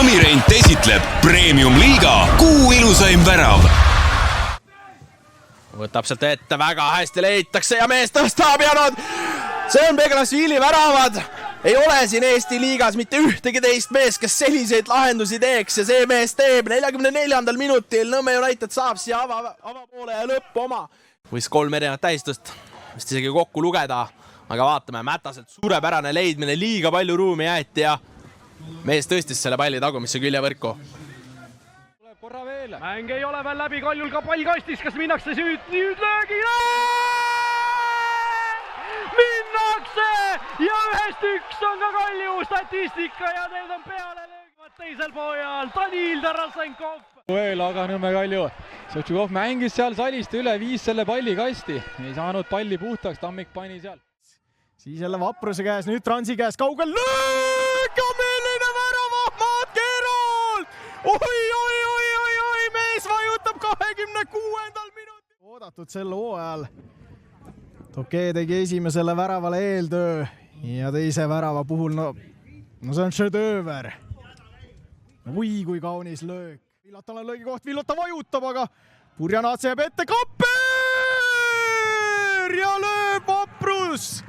Unirent esitleb Premium-liiga Kuu ilusaim värav. Võtab sealt ette, väga hästi leitakse ja mees tõstab ja see on Beglasvili väravad. Ei ole siin Eesti liigas mitte ühtegi teist mees, kes selliseid lahendusi teeks ja see mees teeb 44. minutil. Nõmme United saab siia avapoole ja lõpp oma. Võis 3 erinevat tähistust, vist isegi kokku lugeda, aga vaatame, Mätaselt suurepärane leidmine, liiga palju ruumi jäeti ja mees tõstis selle palli tagumisse küljevõrku. Tuleb korra veel, mäng ei ole veel läbi, Kaljul ka pall kastis, kas minnakse nüüd löögile? Minnakse ja 1-1 on ka Kalju statistika ja need on peale löögivad teisel poojal, Danil Tarasenkov. Veel aga Nõmme Kalju, Sotšukov mängis seal salist üle, viis selle palli kasti, ei saanud palli puhtaks, Tammik pani seal. Siis jälle Vapruse käes, nüüd Transi käes kaugel löök ja milline värav Ahmad Kerolt! Oi, mees vajutab 26. minutil. Oodatud sel hooajal. Tokee tegi esimesele väravale eeltöö ja teise värava puhul, no see on šedööver. Oi, kui kaunis löök. Villotal on löögi koht, Villota vajutab, aga Purjanaatse jääb ette, Kapper! Ja lööb Vaprus!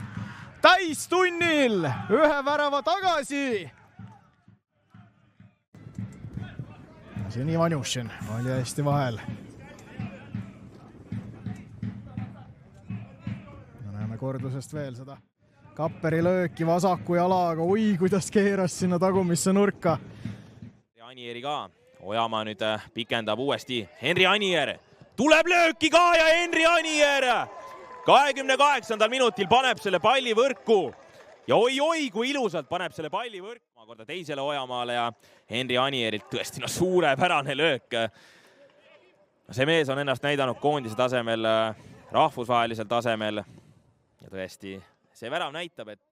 Täistunnil, 1 värava tagasi. See on Ivanjušin, oli hästi vahel. Näeme kordusest veel seda Kapperi lööki vasaku jalaga, oi kuidas keeras sinna tagumisse nurka. Anieri ka, Ojamaa nüüd pikendab uuesti, Henri Anier tuleb lööki ka ja Henri Anier 28. minutil paneb selle palli võrku ja oi, kui ilusalt paneb selle palli võrku. Korda teisele Ojamaale ja Henri Anierilt tõesti suurepärane löök. See mees on ennast näidanud koondise tasemel, rahvusvahelisel tasemel ja tõesti see värav näitab, et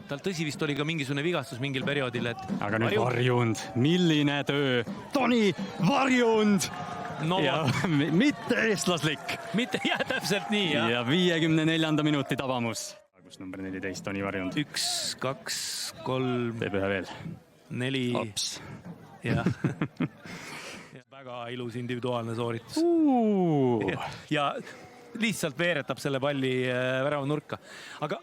tal tõsi vist oli ka mingisugune vigastus mingil perioodil, et aga nüüd Varjund, milline töö, Toni Varjund no, ja mitte eestlaslik. Ja täpselt nii, jah. Ja 54. minuti tabamus. Number 14, Toni Varjund. 1, 2, 3. Teeb ühe veel. 4. Ops. Jah. Väga ilus individuaalne sooritus. Ja lihtsalt veeretab selle palli värava nurka. Aga